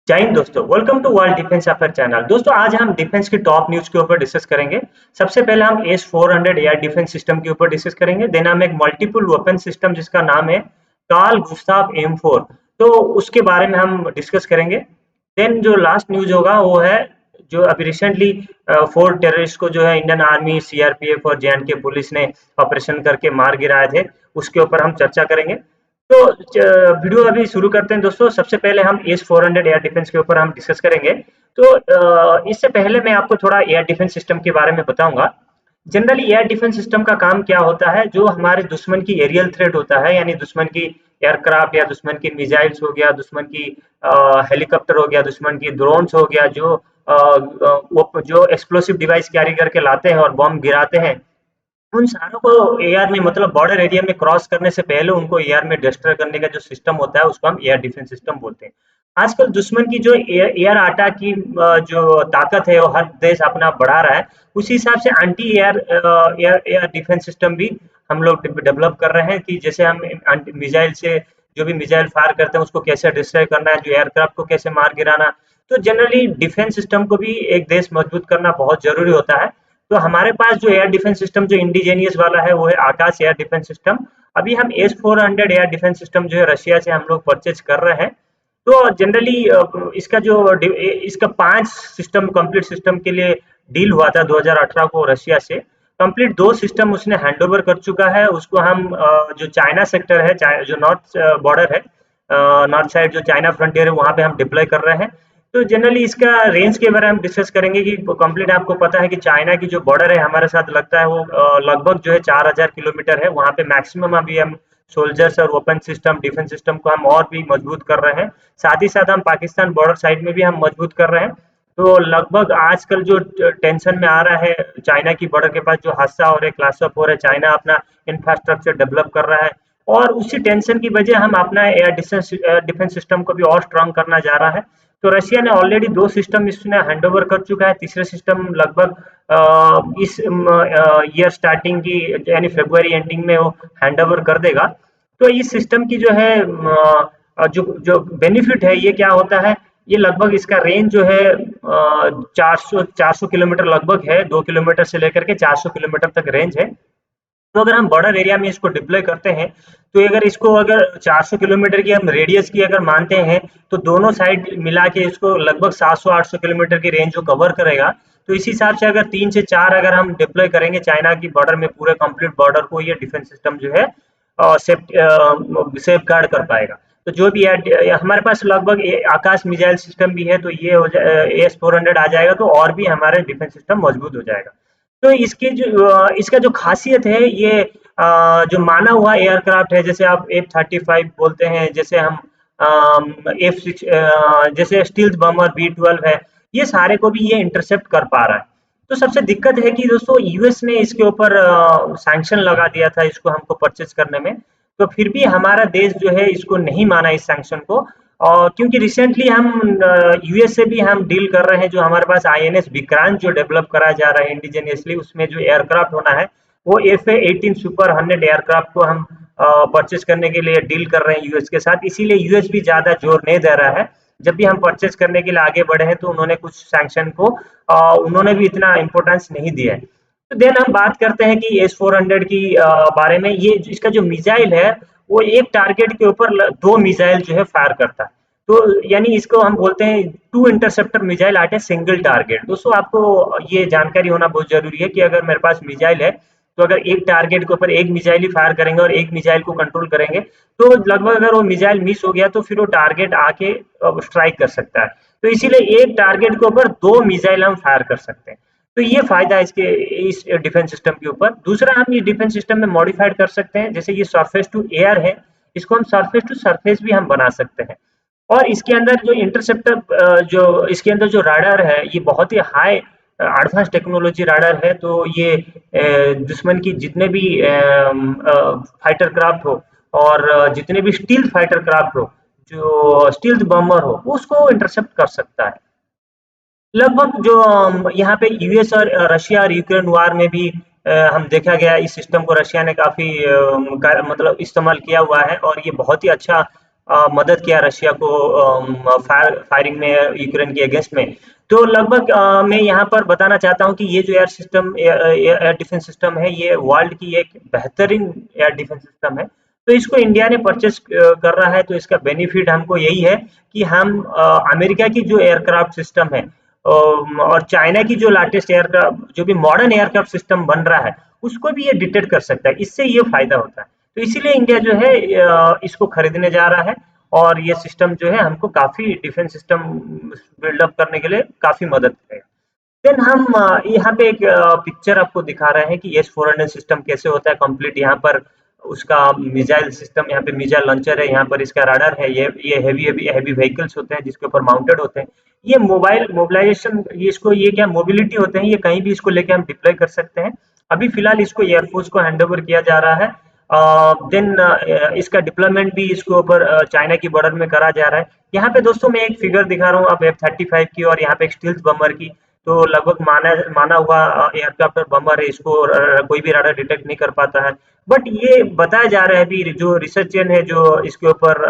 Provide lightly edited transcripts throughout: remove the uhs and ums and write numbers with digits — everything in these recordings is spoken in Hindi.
जय हिंद दोस्तों, welcome to world defence affair channel. दोस्तों आज हम डिफेंस की टॉप न्यूज के ऊपर डिस्कस करेंगे। सबसे पहले हम एस-400 एयर डिफेंस सिस्टम के ऊपर डिस्कस करेंगे। देन हम एक मल्टीपल वेपन सिस्टम जिसका नाम है कार्ल गुस्ताव M4, तो उसके बारे में हम डिस्कस करेंगे। देन जो लास्ट न्यूज होगा वो है जो अभी रिसेंटली 4 टेररिस्ट को जो है इंडियन आर्मी, सीआरपीएफ और जे-एंड-के पुलिस ने ऑपरेशन करके मार गिराए थे, उसके ऊपर हम चर्चा करेंगे। तो वीडियो अभी शुरू करते हैं दोस्तों। सबसे पहले हम एस-400 एयर डिफेंस के ऊपर हम डिस्कस करेंगे। तो इससे पहले मैं आपको थोड़ा एयर डिफेंस सिस्टम के बारे में बताऊंगा। जनरली एयर डिफेंस सिस्टम का काम क्या होता है, जो हमारे दुश्मन की एरियल थ्रेट होता है, यानी दुश्मन की एयरक्राफ्ट या दुश्मन की मिसाइल्स हो गया, दुश्मन की हेलीकॉप्टर हो गया, दुश्मन की ड्रोन्स हो गया, वो जो एक्सप्लोसिव डिवाइस कैरी करके लाते हैं और बॉम्ब गिराते हैं, उन सारों को एआर में मतलब बॉर्डर एरिया में क्रॉस करने से पहले उनको एआर में डिस्ट्रॉय करने का जो सिस्टम होता है उसको हम एयर डिफेंस सिस्टम बोलते हैं। आजकल दुश्मन की जो एयर अटैक की जो ताकत है वो हर देश अपना बढ़ा रहा है। उसी हिसाब से anti air air air defence system भी हम लोग डेवलप कर रहे हैं कि जैसे हम मिसाइल से जो भी मिसाइल फायर करते हैं उसको कैसे डिस्ट्रॉय करना है, जो एयरक्राफ्ट को कैसे मार गिराना। तो जनरली डिफेंस सिस्टम को भी एक देश मजबूत करना बहुत जरूरी होता है। तो हमारे पास जो एयर डिफेंस सिस्टम जो इंडिजीनियस वाला है वो है आकाश एयर डिफेंस सिस्टम। अभी हम एस-400 एयर डिफेंस सिस्टम जो है रशिया से हम लोग परचेज कर रहे हैं। तो जनरली इसका जो इसका 5 सिस्टम कंप्लीट सिस्टम के लिए डील हुआ था 2018 को रशिया से। कंप्लीट 2 सिस्टम उसने हैंडओवर कर चुका है। उसको हम जो चाइना सेक्टर है, जो नॉर्थ बॉर्डर है, नॉर्थ साइड जो चाइना फ्रंटियर है वहाँ पे हम डिप्लॉय कर रहे हैं। तो जनरली इसका रेंज के बारे में हम डिस्कस करेंगे कि कंप्लीट आपको पता है कि चाइना की जो बॉर्डर है हमारे साथ लगता है वो लगभग जो है 4000 किलोमीटर है। वहाँ पे मैक्सिमम अभी हम सोल्जर्स और वेपन सिस्टम डिफेंस सिस्टम को हम और भी मजबूत कर रहे हैं। साथ ही साथ हम पाकिस्तान बॉर्डर साइड में भी हम मजबूत कर रहे हैं। तो लगभग आजकल जो टेंशन में आ रहा है चाइना की बॉर्डर के पास जो हादसा हो रहा है, क्लाश ऑफ हो रहा है, चाइना अपना इंफ्रास्ट्रक्चर डेवलप कर रहा है और उसी टेंशन की वजह हम अपना एयर डिफेंस सिस्टम को भी और स्ट्रांग करना जा रहा है। तो रशिया ने ऑलरेडी 2 सिस्टम इसने हैंडओवर कर चुका है। तीसरा सिस्टम लगभग इस ईयर स्टार्टिंग की यानी फरवरी एंडिंग में वो हैंडओवर कर देगा। तो इस सिस्टम की जो है जो जो बेनिफिट है ये क्या होता है, ये लगभग इसका रेंज जो है 400 किलोमीटर लगभग है। 2 किलोमीटर से लेकर के 400 किलोमीटर तक रेंज है। तो अगर हम बॉर्डर एरिया में इसको डिप्लॉय करते हैं, तो अगर 400 किलोमीटर की हम रेडियस की अगर मानते हैं, तो दोनों साइड मिला के इसको लगभग 700-800 किलोमीटर की रेंज जो कवर करेगा। तो इस हिसाब से अगर 3 से 4 अगर हम डिप्लॉय करेंगे चाइना की बॉर्डर में, पूरे कंप्लीट बॉर्डर को ये डिफेंस सिस्टम जो है सेफ गार्ड कर पाएगा। तो जो भी है हमारे पास लगभग आकाश मिसाइल सिस्टम भी है, तो ये हो जाए एस-400 आ जाएगा तो और भी हमारे डिफेंस सिस्टम मजबूत हो जाएगा। तो इसका जो खासियत है ये जो माना हुआ एयरक्राफ्ट है, जैसे आप F-35 बोलते हैं, जैसे हम F-6 जैसे स्टील्थ बमर B-12 है, ये सारे को भी ये इंटरसेप्ट कर पा रहा है। तो सबसे दिक्कत है कि दोस्तों यूएस ने इसके ऊपर सैंक्शन लगा दिया था इसको हमको परचेज करने में। तो फिर भी हमारा देश जो है इसको नहीं माना इस सैंक्शन को। और क्योंकि रिसेंटली हम यूएस से भी हम डील कर रहे हैं, जो हमारे पास आईएनएस विक्रांत जो डेवलप करा जा रहा है इंडिजीनियसली, उसमें जो एयरक्राफ्ट होना है वो FA-18 सुपर 100 एयरक्राफ्ट को हम परचेज करने के लिए डील कर रहे हैं यूएस के साथ। इसीलिए यूएस भी ज्यादा जोर नहीं दे रहा है। जब भी हम परचेज करने के लिए आगे बढ़े हैं तो उन्होंने कुछ सैंक्शन को उन्होंने भी इतना इम्पोर्टेंस नहीं दिया है। तो देन हम बात करते हैं कि एस-400 की बारे में। ये इसका जो मिसाइल है वो एक टारगेट के ऊपर 2 मिसाइल जो है फायर करता है। तो यानी इसको हम बोलते हैं 2 interceptor missile at a single target. दोस्तों आपको ये जानकारी होना बहुत जरूरी है कि अगर मेरे पास मिसाइल है, तो अगर एक टारगेट के ऊपर एक मिसाइल ही फायर करेंगे और एक मिसाइल को कंट्रोल करेंगे, तो लगभग अगर वो मिसाइल मिस हो गया तो फिर वो टारगेट आके स्ट्राइक कर सकता है। तो इसीलिए एक टारगेट के ऊपर 2 मिसाइल हम फायर कर सकते हैं। तो ये फायदा है इसके इस डिफेंस सिस्टम के ऊपर। दूसरा, हम ये डिफेंस सिस्टम में मॉडिफाइड कर सकते हैं, जैसे ये सरफेस टू एयर है, इसको हम सरफेस टू सरफेस भी हम बना सकते हैं। और इसके अंदर जो इंटरसेप्टर जो इसके अंदर जो राडार है ये बहुत ही हाई एडवांस टेक्नोलॉजी राडार है। तो ये दुश्मन की जितने भी फाइटर क्राफ्ट हो और जितने भी स्टील्थ फाइटर क्राफ्ट हो, जो स्टील्थ बम्बर हो, उसको इंटरसेप्ट कर सकता है। लगभग जो यहाँ पे यूएस और रशिया और यूक्रेन वार में भी हम देखा गया इस सिस्टम को रशिया ने काफी मतलब इस्तेमाल किया हुआ है और ये बहुत ही अच्छा मदद किया रशिया को फायरिंग में यूक्रेन के अगेंस्ट में। तो लगभग मैं यहाँ पर बताना चाहता हूँ कि ये जो एयर डिफेंस सिस्टम है, ये वर्ल्ड की एक बेहतरीन एयर डिफेंस सिस्टम है। तो इसको इंडिया ने परचेस कर रहा है, तो इसका बेनिफिट हमको यही है कि हम अमेरिका की जो एयरक्राफ्ट सिस्टम है और चाइना की जो लेटेस्ट एयरक्राफ्ट, जो भी मॉडर्न एयरक्राफ्ट सिस्टम बन रहा है, उसको भी ये डिटेक्ट कर सकता है। इससे ये फायदा होता है। तो इसीलिए इंडिया जो है इसको खरीदने जा रहा है, और ये सिस्टम जो है हमको काफी डिफेंस सिस्टम बिल्डअप करने के लिए काफी मदद करेगा। देन हम यहाँ पे एक पिक्चर आपको दिखा रहे हैं कि S-400 सिस्टम कैसे होता है कंप्लीट। यहाँ पर उसका मिसाइल सिस्टम, यहाँ पे मिसाइल लॉन्चर है, यहाँ पर इसका राडार है, ये हेवी हेवी हेवी व्हीकल्स होते हैं जिसके ऊपर माउंटेड होते हैं। ये मोबाइल मोबिलाइजेशन, ये इसको ये क्या मोबिलिटी होते हैं, ये कहीं भी इसको लेके हम डिप्लॉय कर सकते हैं। अभी फिलहाल इसको एयरफोर्स को हैंड ओवर किया जा रहा है। देन इसका डिप्लॉयमेंट भी इसके ऊपर चाइना की बॉर्डर में करा जा रहा है। यहाँ पे दोस्तों मैं एक फिगर दिखा रहा हूँ अब F-35 की, और यहाँ पे एक स्टील्थ बम्बर की। तो लगभग माना माना हुआ एयरक्राफ्ट और बम्बर है, इसको कोई भी राडार डिटेक्ट नहीं कर पाता है। बट ये बताया जा रहा है अभी, जो रिसर्चर है जो इसके ऊपर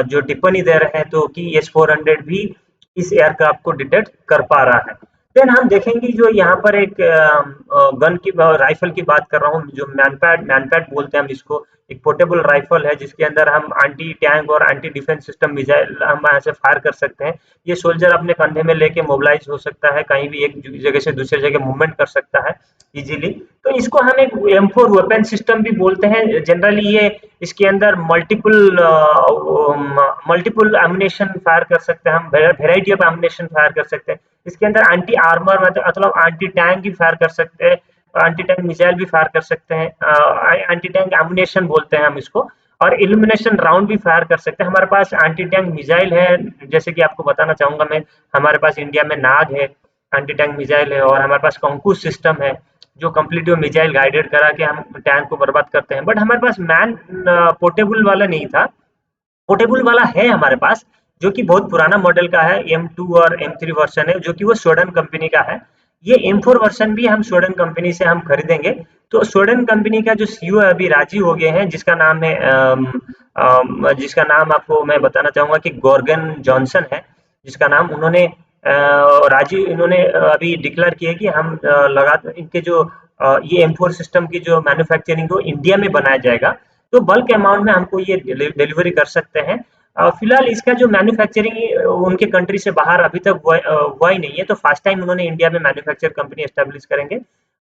जो टिप्पणी दे रहे हैं, तो कि S-400 भी इस एयरक्राफ्ट को डिटेक्ट कर पा रहा है। देन हम देखेंगे जो यहाँ पर एक गन की राइफल की बात कर रहा हूँ, जो मैनपैड बोलते हैं हम इसको। एक पोर्टेबल राइफल है जिसके अंदर हम एंटी टैंक और एंटी डिफेंस सिस्टम मिसाइल हम यहाँ से फायर कर सकते हैं। ये सोल्जर अपने कंधे में लेके मोबिलाइज हो सकता है, कहीं भी एक जगह से दूसरी जगह मूवमेंट कर सकता है इजीली। तो इसको हम एक M4 वेपन सिस्टम भी बोलते हैं जनरली। ये इसके अंदर मल्टीपल एमुनेशन फायर कर सकते हैं हम, वेराइटी ऑफ एमुनेशन फायर कर सकते हैं। इसके अंदर एंटी आर्मर मतलब एंटी टैंक भी फायर कर सकते हैं, एंटी टैंक मिसाइल भी फायर कर सकते हैं, एंटी टैंक एमुनेशन बोलते हैं हम इसको, और इल्यूमिनेशन राउंड भी फायर कर सकते हैं। हमारे पास एंटी टैंक मिसाइल है, जैसे कि आपको बताना चाहूंगा मैं। हमारे पास इंडिया में नाग है, एंटी टैंक मिसाइल है, और हमारे पास कंकूस सिस्टम है जो कंप्लीटली मिसाइल गाइडेड करा के हम टैंक को बर्बाद करते हैं। बट हमारे पास मैन पोर्टेबल वाला नहीं था। पोर्टेबल वाला है हमारे पास, जो कि बहुत पुराना मॉडल का है, M2 और M3 वर्जन है, जो कि वो स्वीडन कंपनी का है। ये M4 वर्जन भी हम स्वीडन कंपनी से हम खरीदेंगे। तो स्वीडन कंपनी का जो सीईओ है अभी राजी हो गए हैं, जिसका नाम है जिसका नाम आपको मैं बताना चाहूंगा कि गॉर्गन जॉनसन है, जिसका नाम उन्होंने राजी इन्होंने अभी डिक्लेयर किया कि हम लगातार इनके जो ये M4 सिस्टम की जो मैन्युफैक्चरिंग को इंडिया में बनाया जाएगा। तो बल्क अमाउंट में हमको ये डिलीवरी कर सकते हैं। फिलहाल इसका जो मैन्युफैक्चरिंग उनके कंट्री से बाहर अभी तक हुआ ही नहीं है, तो फर्स्ट टाइम उन्होंने इंडिया में मैन्युफैक्चर कंपनी एस्टेब्लिश करेंगे।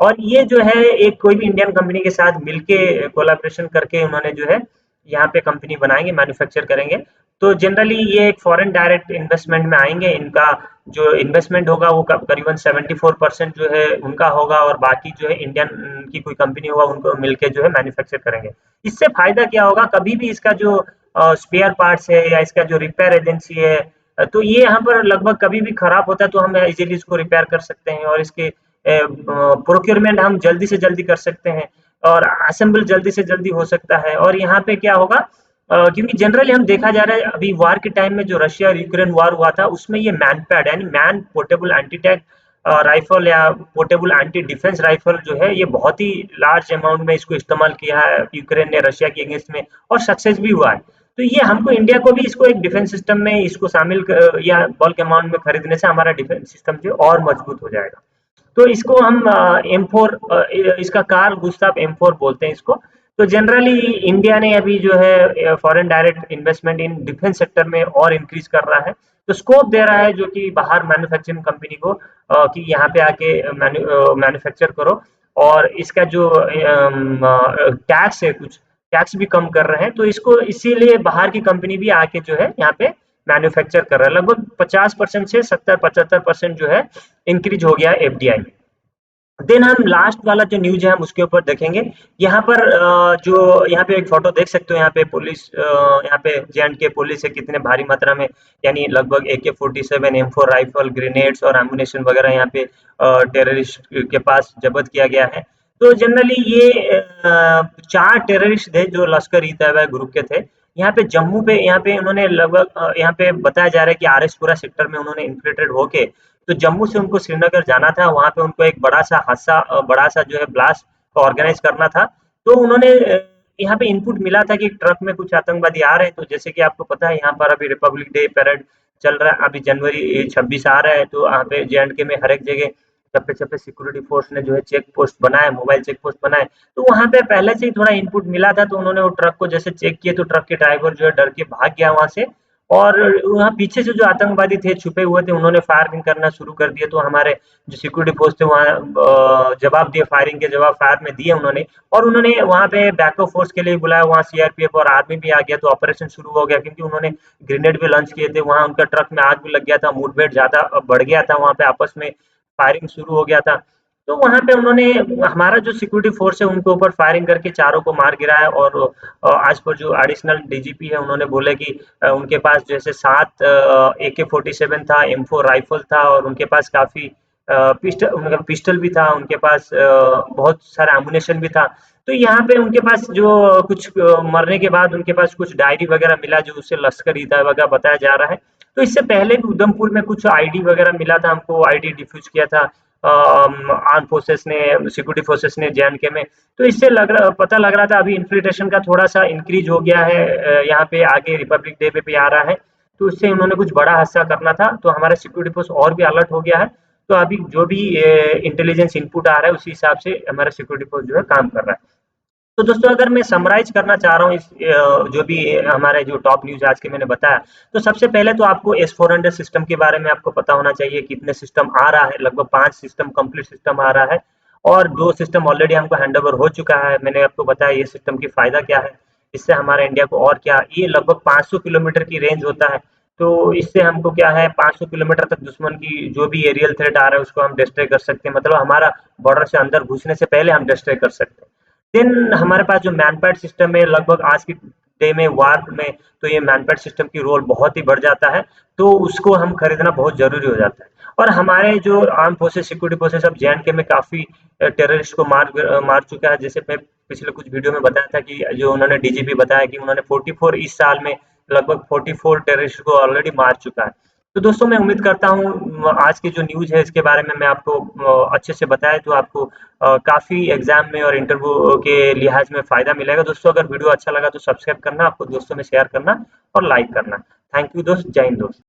और ये जो है एक कोई भी इंडियन कंपनी के साथ मिलके कोलैबोरेशन करके उन्होंने जो है यहाँ पे कंपनी बनाएंगे, मैन्युफैक्चर करेंगे। तो जनरली ये एक फॉरेन डायरेक्ट इन्वेस्टमेंट में आएंगे। इनका जो इन्वेस्टमेंट होगा वो करीबन 74% जो है उनका होगा, और बाकी जो है इंडियन की कोई कंपनी होगा उनको मिलके जो है मैन्युफैक्चर करेंगे। इससे फायदा क्या होगा, कभी भी इसका जो स्पेयर पार्ट्स है या इसका जो रिपेयर एजेंसी है, तो ये यहाँ पर लगभग कभी भी खराब होता है तो हम इजीली इसको रिपेयर कर सकते हैं, और इसके प्रोक्योरमेंट हम जल्दी से जल्दी कर सकते हैं, और असेंबल जल्दी से जल्दी हो सकता है। और यहाँ पे क्या होगा, क्योंकि जनरली हम देखा जा रहा है अभी वार के टाइम में जो रशिया और यूक्रेन वार हुआ था, उसमें ये मैनपैड यानी man portable anti tank rifle या पोर्टेबल एंटी डिफेंस राइफल जो है, ये बहुत ही लार्ज अमाउंट में इसको इस्तेमाल किया है यूक्रेन ने रशिया के अगेंस्ट में, और सक्सेस भी हुआ है। तो ये हमको इंडिया को भी इसको एक डिफेंस सिस्टम में इसको शामिल या बल्क अमाउंट में खरीदने से हमारा डिफेंस सिस्टम जो और मजबूत हो जाएगा। तो इसको हम M4 इसका कार्ल गुस्ताव M4 बोलते हैं इसको। तो जनरली इंडिया ने अभी जो है foreign direct investment in defence sector में और इंक्रीज कर रहा है, तो स्कोप दे रहा है जो कि बाहर मैन्युफैक्चरिंग कंपनी को कि यहाँ पे आके मैन्युफैक्चर करो। और इसका जो टैक्स है, कुछ टैक्स भी कम कर रहे हैं, तो इसको इसीलिए बाहर की कंपनी भी आके जो है यहाँ पे मैन्युफैक्चर कर रहा है। लगभग 50% से 70-75% जो है इंक्रीज हो गया है एफडीआई में। देन हम लास्ट वाला जो न्यूज है हम उसके ऊपर देखेंगे। यहाँ पर जो यहाँ पे एक फोटो देख सकते हो, यहाँ पे पुलिस यहाँ पे J&K पुलिस है कितने भारी मात्रा में, यानी लगभग AK-47 M4 राइफल ग्रेनेड्स और एमुनेशन वगैरह यहाँ पे टेररिस्ट के पास जब्त किया गया है। तो जनरली ये 4 टेररिस्ट थे जो लश्कर ई तैयबा ग्रुप के थे। यहाँ पे जम्मू पे यहाँ पे उन्होंने लगभग यहाँ पे बताया जा रहा है कि RS-पुरा सेक्टर में उन्होंने इन्फिल्ट्रेट होके, तो जम्मू से उनको श्रीनगर जाना था, वहाँ पे उनको एक बड़ा सा हादसा बड़ा सा जो है ब्लास्ट को ऑर्गेनाइज करना था। तो उन्होंने यहाँ पे इनपुट मिला था कि ट्रक में कुछ आतंकवादी आ रहे हैं, तो जैसे कि आपको पता है यहाँ पर अभी रिपब्लिक डे परेड चल रहा है, अभी जनवरी 26 आ रहा है, तो यहाँ पे जे में हर एक जगह चप्पे-चप्पे सिक्योरिटी फोर्स ने जो है चेक पोस्ट बनाए, मोबाइल चेक पोस्ट बनाए। तो वहाँ पे पहले से ही थोड़ा इनपुट मिला था, तो उन्होंने वो ट्रक को जैसे चेक किए तो ट्रक के ड्राइवर जो है डर के भाग गया वहाँ से, और वहाँ पीछे से जो आतंकवादी थे छुपे हुए थे, उन्होंने फायरिंग करना शुरू कर दिया। तो हमारे जो सिक्योरिटी फोर्स थे वहाँ जवाब दिए, फायरिंग के जवाब फायर में दिए उन्होंने, और उन्होंने वहाँ पे बैकअप फोर्स के लिए बुलाया, वहाँ सीआरपीएफ और आर्मी भी आ गया, तो ऑपरेशन शुरू हो गया, क्योंकि उन्होंने ग्रेनेड भी लॉन्च किए थे, वहाँ उनका ट्रक में आग भी लग गया था, मुठभेड़ ज़्यादा बढ़ गया था, वहाँ पे आपस में फायरिंग शुरू हो गया था। तो वहाँ पे उन्होंने हमारा जो सिक्योरिटी फोर्स है उनके ऊपर फायरिंग करके चारों को मार गिराया, और आज पर जो एडिशनल डीजीपी है उन्होंने बोले कि उनके पास जैसे 7 AK-47 था, M4 राइफल था, और उनके पास काफ़ी पिस्टल, मतलब पिस्टल भी था, उनके पास बहुत सारा एमुनेशन भी था। तो यहाँ पे उनके पास जो कुछ मरने के बाद उनके पास कुछ डायरी वगैरह मिला, जो उससे लश्कर-ई तैयबा बताया जा रहा है। तो इससे पहले भी उधमपुर में कुछ आईडी वगैरह मिला था हमको, आईडी डिफ्यूज किया था आर्म फोर्सेस ने, सिक्योरिटी फोर्सेस ने जे में। तो इससे पता लग रहा था अभी इन्फिल्ट्रेशन का थोड़ा सा इंक्रीज हो गया है, यहाँ पे आगे रिपब्लिक डे पे भी आ रहा है, तो इससे उन्होंने कुछ बड़ा हादसा करना था, तो हमारा सिक्योरिटी फोर्स और भी अलर्ट हो गया है। तो अभी जो भी इंटेलिजेंस इनपुट आ रहा है उसी हिसाब से हमारा सिक्योरिटी फोर्स जो है काम कर रहा है। तो दोस्तों अगर मैं समराइज करना चाह रहा हूँ इस जो भी हमारे जो टॉप न्यूज़ आज के मैंने बताया, तो सबसे पहले तो आपको S-400 सिस्टम के बारे में आपको पता होना चाहिए, कितने सिस्टम आ रहा है, लगभग 5 सिस्टम कंप्लीट सिस्टम आ रहा है, और 2 सिस्टम ऑलरेडी हमको हैंडओवर हो चुका है। मैंने आपको बताया ये सिस्टम की फ़ायदा क्या है, इससे हमारे इंडिया को और क्या, ये लगभग 500 किलोमीटर की रेंज होता है, तो इससे हमको क्या है 500 किलोमीटर तक दुश्मन की जो भी एरियल थ्रेट आ रहा है उसको हम डिस्ट्रॉय कर सकते हैं, मतलब हमारा बॉर्डर से अंदर घुसने से पहले हम डिस्ट्रॉय कर सकते हैं। देन हमारे पास जो मैनपैड सिस्टम है, लगभग आज की डे में वार में तो ये मैनपैड सिस्टम की रोल बहुत ही बढ़ जाता है, तो उसको हम खरीदना बहुत जरूरी हो जाता है। और हमारे जो आर्म फोर्सेस, सिक्योरिटी फोर्सेस अब जे में काफी टेररिस्ट को मार चुका है, जैसे मैं पिछले कुछ वीडियो में बताया था कि जो उन्होंने डीजीपी बताया कि उन्होंने 44 इस साल में लगभग 44 टेररिस्ट को ऑलरेडी मार चुका है। तो दोस्तों मैं उम्मीद करता हूँ आज की जो न्यूज़ है इसके बारे में मैं आपको अच्छे से बताया, तो आपको काफ़ी एग्जाम में और इंटरव्यू के लिहाज में फ़ायदा मिलेगा। दोस्तों अगर वीडियो अच्छा लगा तो सब्सक्राइब करना, आपको दोस्तों में शेयर करना और लाइक करना। थैंक यू दोस्त, जय हिंद दोस्त।